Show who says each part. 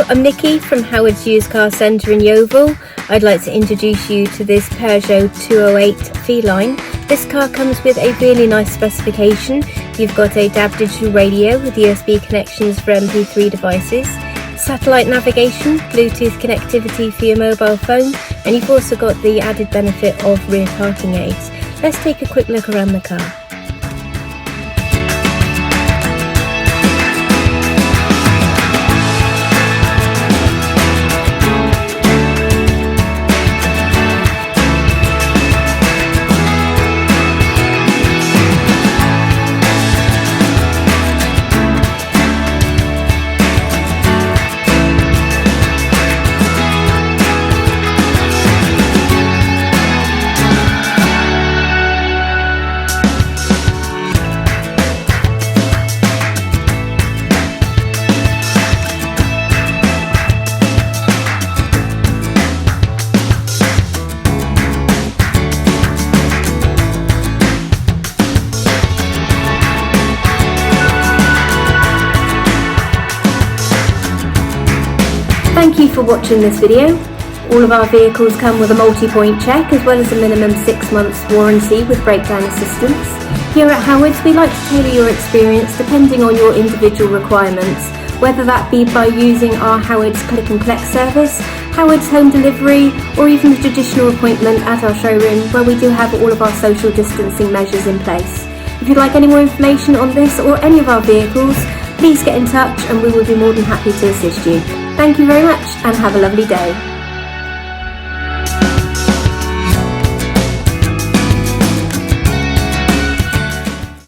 Speaker 1: I'm Nikki from Howard's Used Car Centre in Yeovil. I'd like to introduce you to this Peugeot 208 Feline. This car comes with a really nice specification. You've got a DAB digital radio with USB connections for MP3 devices, satellite navigation, Bluetooth connectivity for your mobile phone, and you've also got the added benefit of rear parking aids. Let's take a quick look around the car. Thank you for watching this video. All of our vehicles come with a multi-point check as well as a minimum 6 months warranty with breakdown assistance. Here at Howard's we like to tailor your experience depending on your individual requirements, whether that be by using our Howard's Click and Collect service, Howard's Home Delivery, or even the traditional appointment at our showroom where we do have all of our social distancing measures in place. If you'd like any more information on this or any of our vehicles, please get in touch and we will be more than happy to assist you. Thank you very much and have a lovely day.